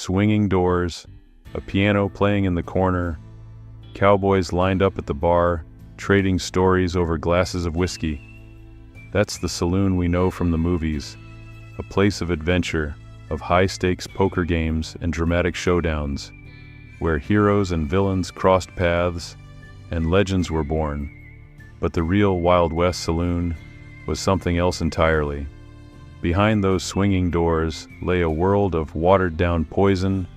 swinging doors, a piano playing in the corner, cowboys lined up at the bar, trading stories over glasses of whiskey. That's the saloon we know from the movies, a place of adventure, of high-stakes poker games and dramatic showdowns, where heroes and villains crossed paths and legends were born. But the real Wild West saloon was something else entirely. Behind those swinging doors lay a world of watered-down poison,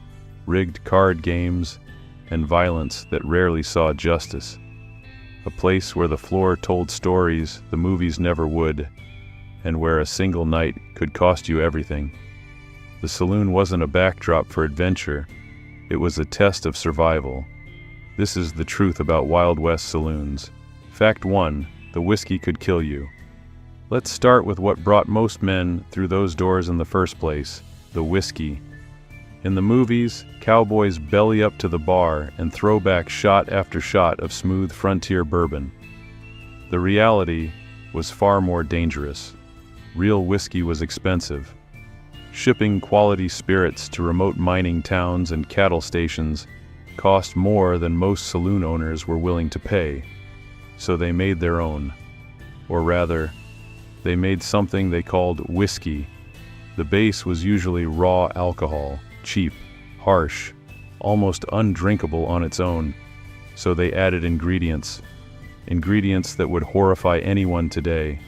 rigged card games, and violence that rarely saw justice. A place where the floor told stories the movies never would, and where a single night could cost you everything. The saloon wasn't a backdrop for adventure, it was a test of survival. This is the truth about Wild West saloons. Fact 1, the whiskey could kill you. Let's start with what brought most men through those doors in the first place, the whiskey. In the movies, cowboys belly up to the bar and throw back shot after shot of smooth frontier bourbon. The reality was far more dangerous. Real whiskey was expensive. Shipping quality spirits to remote mining towns and cattle stations cost more than most saloon owners were willing to pay, so they made their own. Or rather, they made something they called whiskey. The base was usually raw alcohol, cheap, harsh, almost undrinkable on its own, so they added ingredients that would horrify anyone today.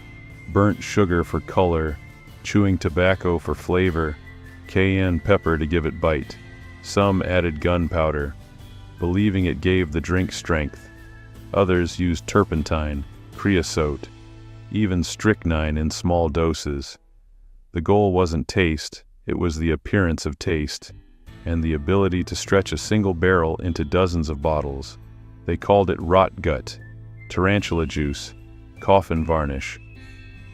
Burnt sugar for color, chewing tobacco for flavor, cayenne pepper to give it bite. Some added gunpowder, believing it gave the drink strength. Others used turpentine, creosote, even strychnine in small doses. The goal wasn't taste, it was the appearance of taste, and the ability to stretch a single barrel into dozens of bottles. They called it rot gut, tarantula juice, coffin varnish.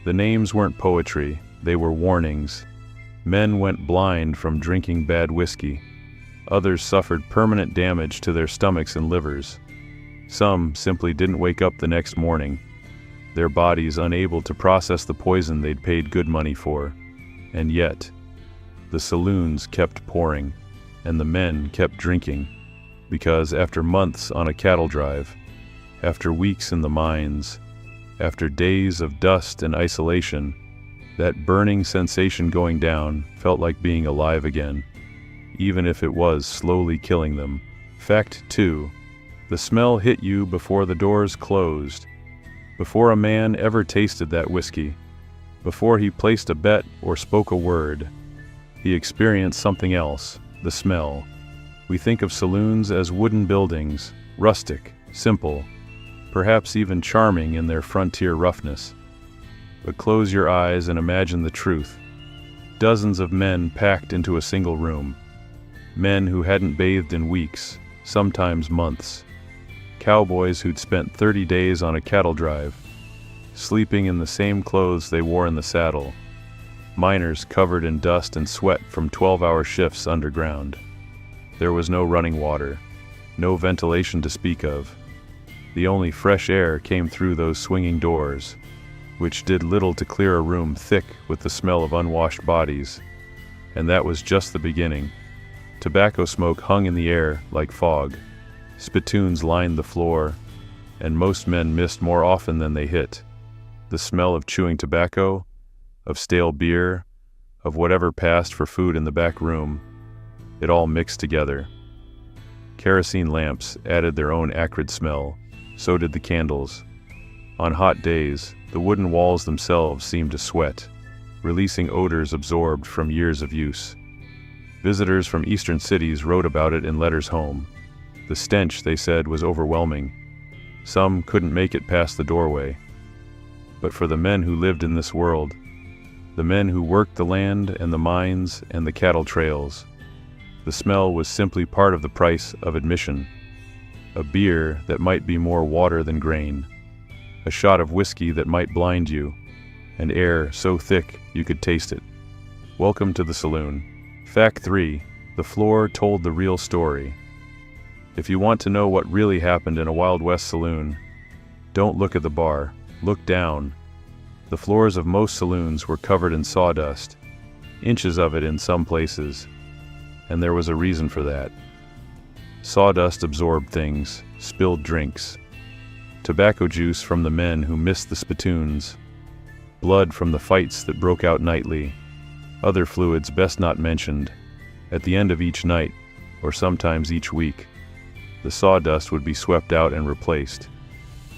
The names weren't poetry, they were warnings. Men went blind from drinking bad whiskey. Others suffered permanent damage to their stomachs and livers. Some simply didn't wake up the next morning, their bodies unable to process the poison they'd paid good money for. And yet, the saloons kept pouring, and the men kept drinking, because after months on a cattle drive, after weeks in the mines, after days of dust and isolation, that burning sensation going down felt like being alive again, even if it was slowly killing them. Fact 2. The smell hit you before the doors closed, before a man ever tasted that whiskey, before he placed a bet or spoke a word. He experienced something else, the smell. We think of saloons as wooden buildings, rustic, simple, perhaps even charming in their frontier roughness. But close your eyes and imagine the truth. Dozens of men packed into a single room. Men who hadn't bathed in weeks, sometimes months. Cowboys who'd spent 30 days on a cattle drive, sleeping in the same clothes they wore in the saddle. Miners covered in dust and sweat from 12-hour shifts underground. There was no running water, no ventilation to speak of. The only fresh air came through those swinging doors, which did little to clear a room thick with the smell of unwashed bodies. And that was just the beginning. Tobacco smoke hung in the air like fog. Spittoons lined the floor, and most men missed more often than they hit. The smell of chewing tobacco, of stale beer, of whatever passed for food in the back room, it all mixed together. Kerosene lamps added their own acrid smell, so did the candles. On hot days, the wooden walls themselves seemed to sweat, releasing odors absorbed from years of use. Visitors from eastern cities wrote about it in letters home. The stench, they said, was overwhelming. Some couldn't make it past the doorway. But for the men who lived in this world, the men who worked the land and the mines and the cattle trails, the smell was simply part of the price of admission. A beer that might be more water than grain. A shot of whiskey that might blind you, and air so thick you could taste it. Welcome to the saloon. Fact 3. The floor told the real story. If you want to know what really happened in a Wild West saloon, don't look at the bar, look down. The floors of most saloons were covered in sawdust, inches of it in some places, and there was a reason for that. Sawdust absorbed things, spilled drinks, tobacco juice from the men who missed the spittoons, blood from the fights that broke out nightly, other fluids best not mentioned. At the end of each night, or sometimes each week, the sawdust would be swept out and replaced.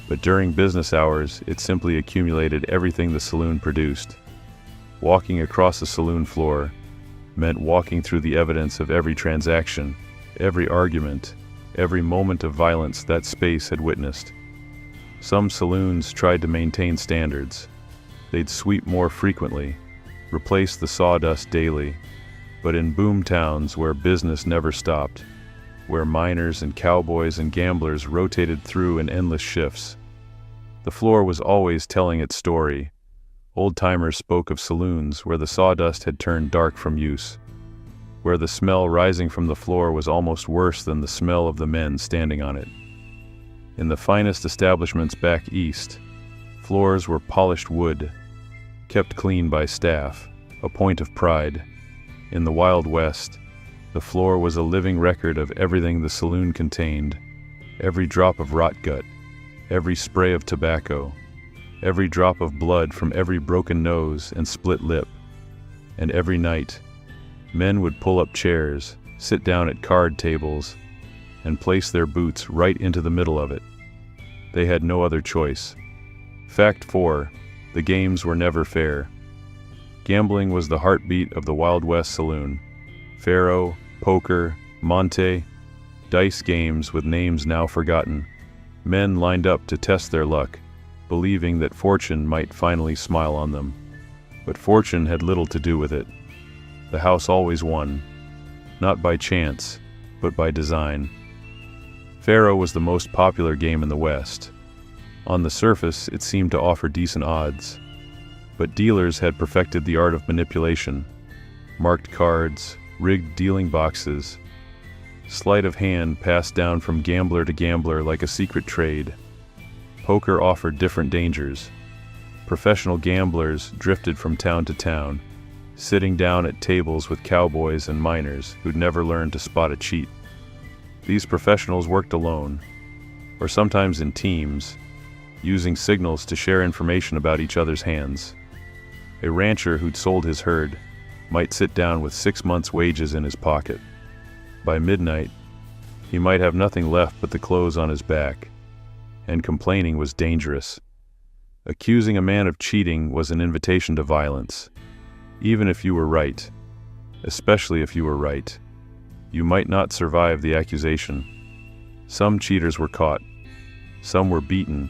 But during business hours, it simply accumulated everything the saloon produced. Walking across the saloon floor meant walking through the evidence of every transaction, every argument, every moment of violence that space had witnessed. Some saloons tried to maintain standards. They'd sweep more frequently, replace the sawdust daily. But in boom towns where business never stopped, where miners and cowboys and gamblers rotated through in endless shifts, the floor was always telling its story. Old-timers spoke of saloons where the sawdust had turned dark from use, where the smell rising from the floor was almost worse than the smell of the men standing on it. In the finest establishments back east, floors were polished wood, kept clean by staff, a point of pride. In the Wild West, the floor was a living record of everything the saloon contained, every drop of rot gut, every spray of tobacco, every drop of blood from every broken nose and split lip. And every night, men would pull up chairs, sit down at card tables, and place their boots right into the middle of it. They had no other choice. Fact 4. The games were never fair. Gambling was the heartbeat of the Wild West saloon. Faro, poker, monte, dice games with names now forgotten. Men lined up to test their luck, believing that fortune might finally smile on them. But fortune had little to do with it. The house always won, not by chance, but by design. Faro was the most popular game in the West. On the surface, it seemed to offer decent odds. But dealers had perfected the art of manipulation. Marked cards, rigged dealing boxes, sleight of hand passed down from gambler to gambler like a secret trade. Poker offered different dangers. Professional gamblers drifted from town to town, sitting down at tables with cowboys and miners who'd never learned to spot a cheat. These professionals worked alone, or sometimes in teams, using signals to share information about each other's hands. A rancher who'd sold his herd might sit down with 6 months' wages in his pocket. By midnight, he might have nothing left but the clothes on his back, and complaining was dangerous. Accusing a man of cheating was an invitation to violence. Even if you were right, especially if you were right, you might not survive the accusation. Some cheaters were caught. Some were beaten.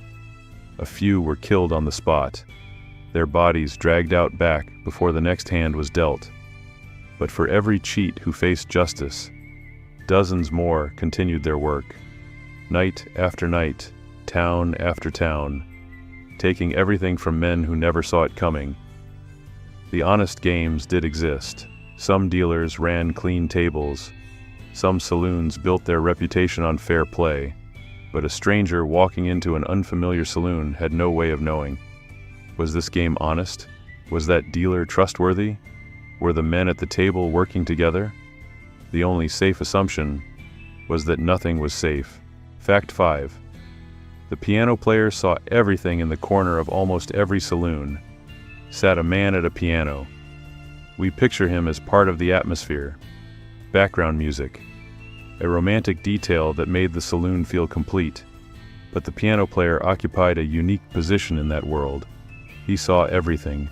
A few were killed on the spot, their bodies dragged out back before the next hand was dealt. But for every cheat who faced justice, dozens more continued their work, night after night, town after town, taking everything from men who never saw it coming. The honest games did exist. Some dealers ran clean tables. Some saloons built their reputation on fair play. But a stranger walking into an unfamiliar saloon had no way of knowing. Was this game honest? Was that dealer trustworthy? Were the men at the table working together? The only safe assumption was that nothing was safe. Fact 5. The piano player saw everything in the corner of almost every saloon. Sat a man at a piano. We picture him as part of the atmosphere. Background music. A romantic detail that made the saloon feel complete. But the piano player occupied a unique position in that world. He saw everything.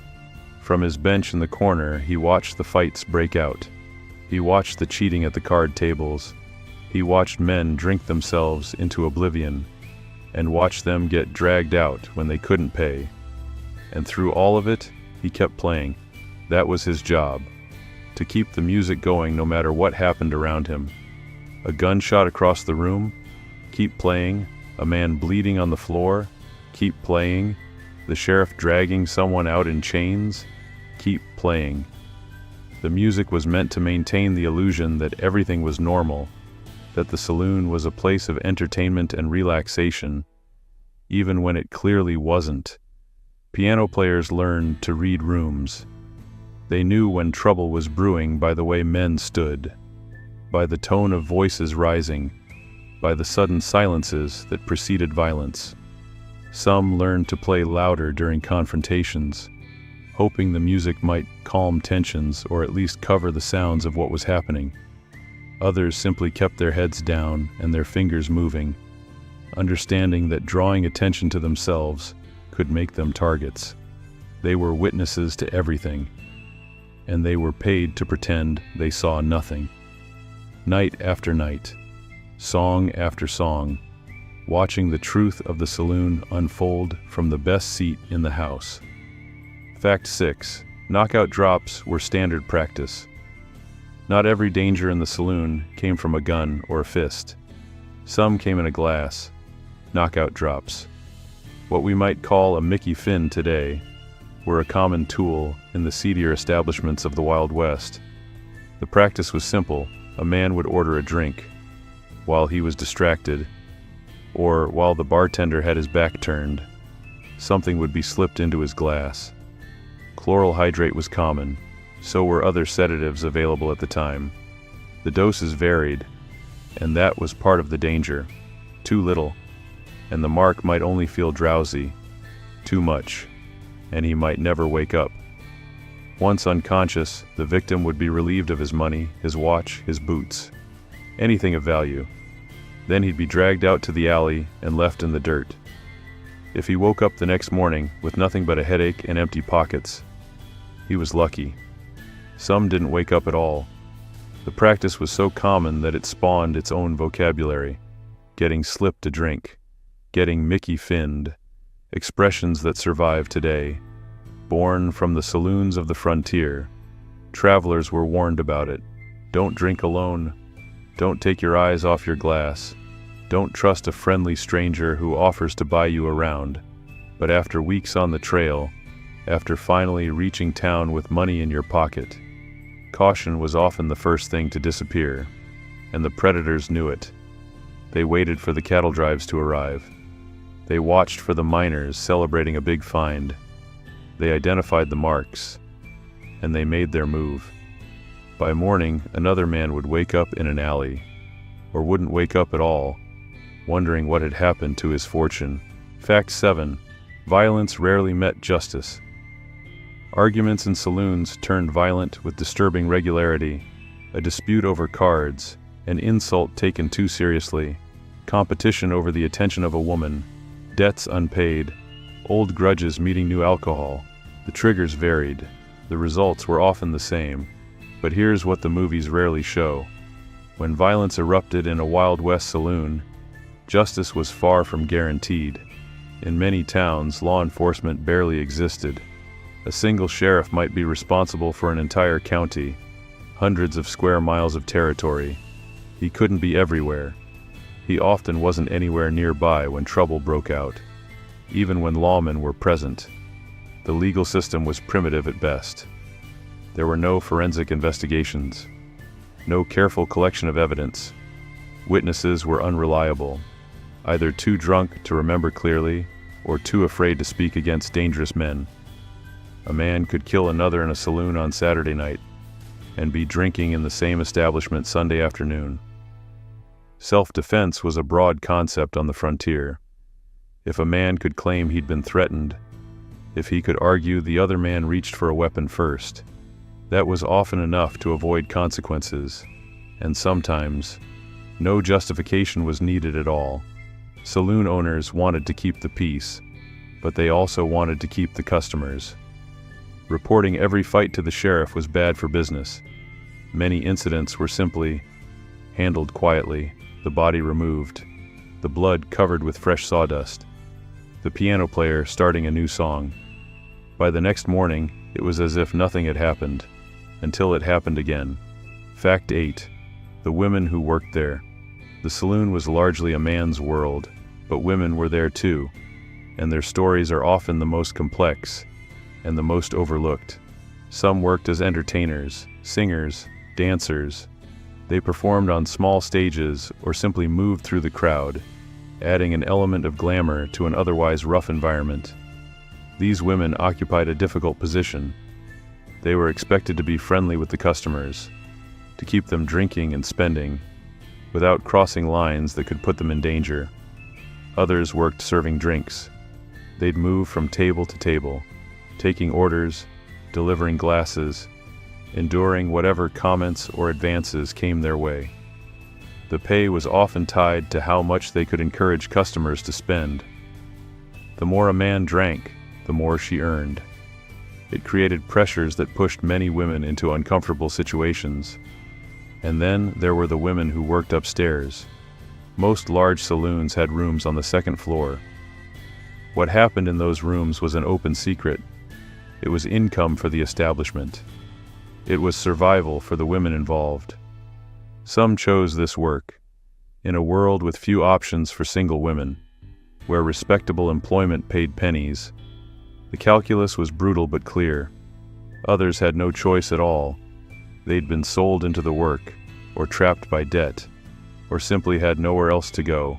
From his bench in the corner, he watched the fights break out. He watched the cheating at the card tables. He watched men drink themselves into oblivion, and watched them get dragged out when they couldn't pay. And through all of it, he kept playing. That was his job, to keep the music going no matter what happened around him. A gunshot across the room? Keep playing. A man bleeding on the floor? Keep playing. The sheriff dragging someone out in chains? Keep playing. The music was meant to maintain the illusion that everything was normal, that the saloon was a place of entertainment and relaxation, even when it clearly wasn't. Piano players learned to read rooms. They knew when trouble was brewing by the way men stood. by the tone of voices rising, by the sudden silences that preceded violence. Some learned to play louder during confrontations, hoping the music might calm tensions or at least cover the sounds of what was happening. Others simply kept their heads down and their fingers moving, understanding that drawing attention to themselves could make them targets. They were witnesses to everything, and they were paid to pretend they saw nothing. Night after night, song after song, watching the truth of the saloon unfold from the best seat in the house. Fact 6. Knockout drops were standard practice. Not every danger in the saloon came from a gun or a fist. Some came in a glass. Knockout drops, what we might call a Mickey Finn today, were a common tool in the seedier establishments of the Wild West. The practice was simple. A man would order a drink while he was distracted, or while the bartender had his back turned. Something would be slipped into his glass. Chloral hydrate was common, so were other sedatives available at the time. The doses varied, and that was part of the danger. Too little, and the mark might only feel drowsy. Too much, and he might never wake up. Once unconscious, the victim would be relieved of his money, his watch, his boots, anything of value. Then he'd be dragged out to the alley and left in the dirt. If he woke up the next morning with nothing but a headache and empty pockets, he was lucky. Some didn't wake up at all. The practice was so common that it spawned its own vocabulary. Getting slipped a drink, getting Mickey Finned, expressions that survive today. Born from the saloons of the frontier, travelers were warned about it. Don't drink alone. Don't take your eyes off your glass. Don't trust a friendly stranger who offers to buy you around. But after weeks on the trail, after finally reaching town with money in your pocket, caution was often the first thing to disappear, and the predators knew it. They waited for the cattle drives to arrive. They watched for the miners celebrating a big find. They identified the marks, and they made their move. By morning, another man would wake up in an alley, or wouldn't wake up at all, wondering what had happened to his fortune. Fact 7. Violence rarely met justice. Arguments in saloons turned violent with disturbing regularity. A dispute over cards, an insult taken too seriously, competition over the attention of a woman, debts unpaid, old grudges meeting new alcohol. The triggers varied. The results were often the same. But here's what the movies rarely show. When violence erupted in a Wild West saloon, justice was far from guaranteed. In many towns, law enforcement barely existed. A single sheriff might be responsible for an entire county, hundreds of square miles of territory. He couldn't be everywhere. He often wasn't anywhere nearby when trouble broke out. Even when lawmen were present, the legal system was primitive at best. There were no forensic investigations, no careful collection of evidence. Witnesses were unreliable, either too drunk to remember clearly or too afraid to speak against dangerous men. A man could kill another in a saloon on Saturday night and be drinking in the same establishment Sunday afternoon. Self-defense was a broad concept on the frontier. If a man could claim he'd been threatened, if he could argue the other man reached for a weapon first, that was often enough to avoid consequences, and sometimes no justification was needed at all. Saloon owners wanted to keep the peace, but they also wanted to keep the customers. Reporting every fight to the sheriff was bad for business. Many incidents were simply handled quietly, the body removed, the blood covered with fresh sawdust, the piano player starting a new song. By the next morning, it was as if nothing had happened, until it happened again. Fact 8. The women who worked there. The saloon was largely a man's world, but women were there too, and their stories are often the most complex and the most overlooked. Some worked as entertainers, singers, dancers. They performed on small stages or simply moved through the crowd, adding an element of glamour to an otherwise rough environment. These women occupied a difficult position. They were expected to be friendly with the customers, to keep them drinking and spending, without crossing lines that could put them in danger. Others worked serving drinks. They'd move from table to table, taking orders, delivering glasses, enduring whatever comments or advances came their way. The pay was often tied to how much they could encourage customers to spend. The more a man drank, the more she earned. It created pressures that pushed many women into uncomfortable situations. And then there were the women who worked upstairs. Most large saloons had rooms on the second floor. What happened in those rooms was an open secret. It was income for the establishment. It was survival for the women involved. Some chose this work. In a world with few options for single women, where respectable employment paid pennies, the calculus was brutal but clear. Others had no choice at all. They'd been sold into the work, or trapped by debt, or simply had nowhere else to go.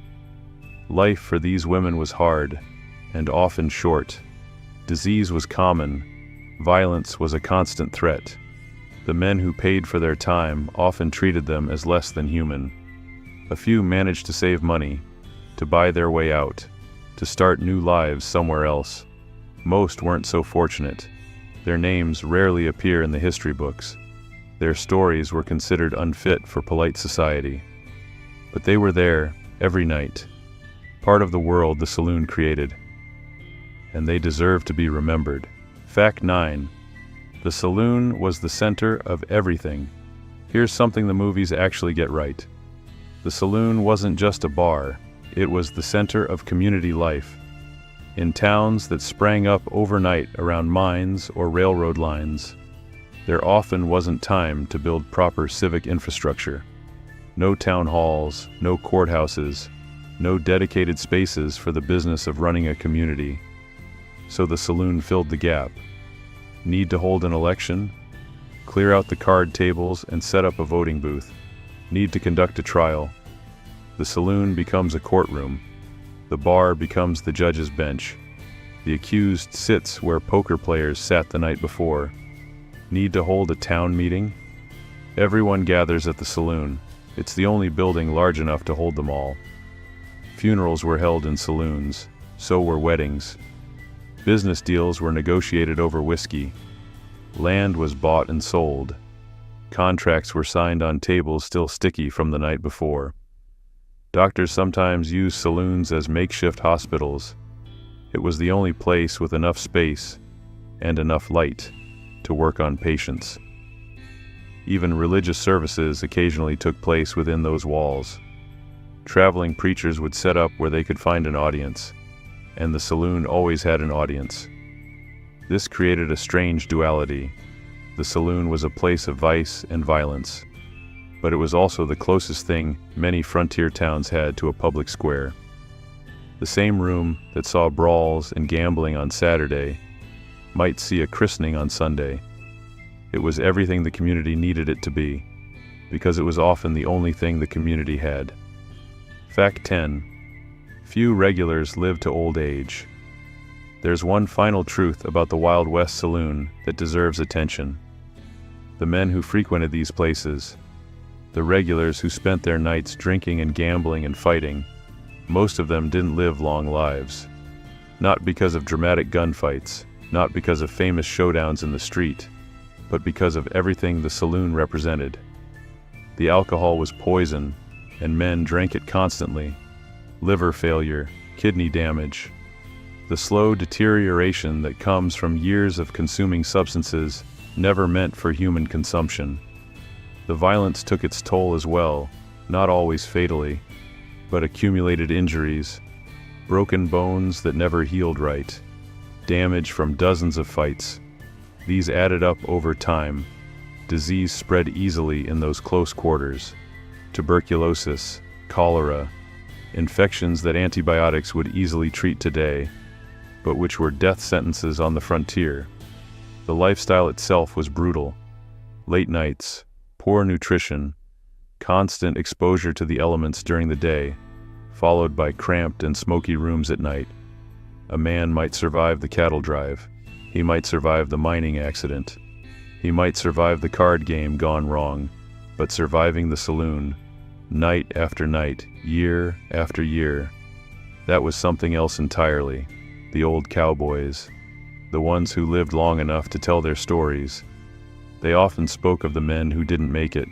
Life for these women was hard, and often short. Disease was common. Violence was a constant threat. The men who paid for their time often treated them as less than human. A few managed to save money, to buy their way out, to start new lives somewhere else. Most weren't so fortunate. Their names rarely appear in the history books. Their stories were considered unfit for polite society. But they were there, every night, part of the world the saloon created. And they deserve to be remembered. Fact 9. The saloon was the center of everything. Here's something the movies actually get right. The saloon wasn't just a bar, it was the center of community life. In towns that sprang up overnight around mines or railroad lines, there often wasn't time to build proper civic infrastructure. No town halls, no courthouses, no dedicated spaces for the business of running a community. So the saloon filled the gap. Need to hold an election? Clear out the card tables and set up a voting booth. Need to conduct a trial? The saloon becomes a courtroom. The bar becomes the judge's bench. The accused sits where poker players sat the night before. Need to hold a town meeting? Everyone gathers at the saloon. It's the only building large enough to hold them all. Funerals were held in saloons. So were weddings. Business deals were negotiated over whiskey. Land was bought and sold. Contracts were signed on tables still sticky from the night before. Doctors sometimes used saloons as makeshift hospitals. It was the only place with enough space and enough light to work on patients. Even religious services occasionally took place within those walls. Traveling preachers would set up where they could find an audience, and the saloon always had an audience. This created a strange duality. The saloon was a place of vice and violence, but it was also the closest thing many frontier towns had to a public square. The same room that saw brawls and gambling on Saturday might see a christening on Sunday. It was everything the community needed it to be, because it was often the only thing the community had. Fact 10. Few regulars live to old age. There's one final truth about the Wild West Saloon that deserves attention. The men who frequented these places, the regulars who spent their nights drinking and gambling and fighting, most of them didn't live long lives. Not because of dramatic gunfights, not because of famous showdowns in the street, but because of everything the saloon represented. The alcohol was poison, and men drank it constantly. Liver failure, kidney damage, the slow deterioration that comes from years of consuming substances never meant for human consumption. The violence took its toll as well, not always fatally, but accumulated injuries, broken bones that never healed right, damage from dozens of fights. These added up over time. Disease spread easily in those close quarters. Tuberculosis, cholera, infections that antibiotics would easily treat today, but which were death sentences on the frontier. The lifestyle itself was brutal. Late nights, poor nutrition, constant exposure to the elements during the day, followed by cramped and smoky rooms at night. A man might survive the cattle drive. He might survive the mining accident. He might survive the card game gone wrong, but surviving the saloon, night after night, year after year. That was something else entirely. The old cowboys, the ones who lived long enough to tell their stories. They often spoke of the men who didn't make it,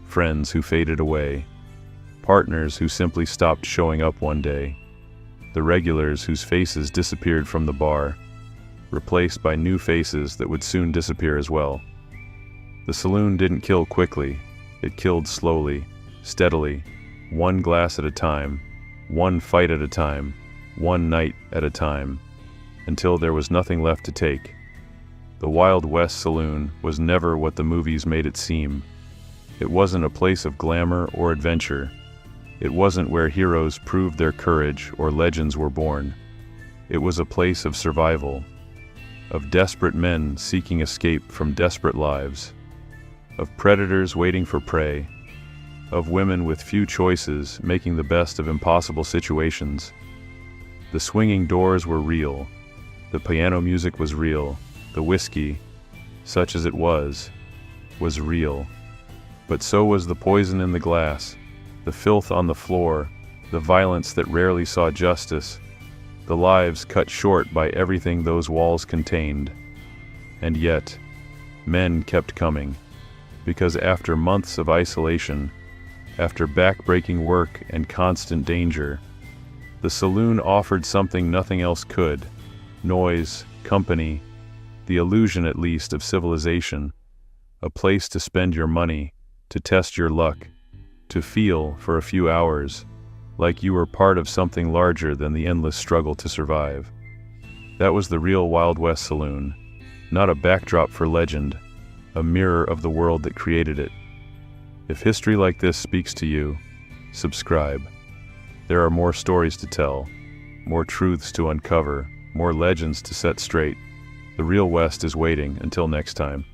friends who faded away, partners who simply stopped showing up one day, the regulars whose faces disappeared from the bar, replaced by new faces that would soon disappear as well. The saloon didn't kill quickly, it killed slowly, steadily, one glass at a time, one fight at a time, one night at a time, until there was nothing left to take. The Wild West Saloon was never what the movies made it seem. It wasn't a place of glamour or adventure. It wasn't where heroes proved their courage or legends were born. It was a place of survival, of desperate men seeking escape from desperate lives, of predators waiting for prey, of women with few choices making the best of impossible situations. The swinging doors were real. The piano music was real. The whiskey, such as it was real. But so was the poison in the glass, the filth on the floor, the violence that rarely saw justice, the lives cut short by everything those walls contained. And yet, men kept coming, because after months of isolation, after back-breaking work and constant danger, the saloon offered something nothing else could: noise, company, the illusion at least of civilization, a place to spend your money, to test your luck, to feel, for a few hours, like you were part of something larger than the endless struggle to survive. That was the real Wild West Saloon, not a backdrop for legend, a mirror of the world that created it. If history like this speaks to you, subscribe. There are more stories to tell, more truths to uncover, more legends to set straight. The real West is waiting. Until next time.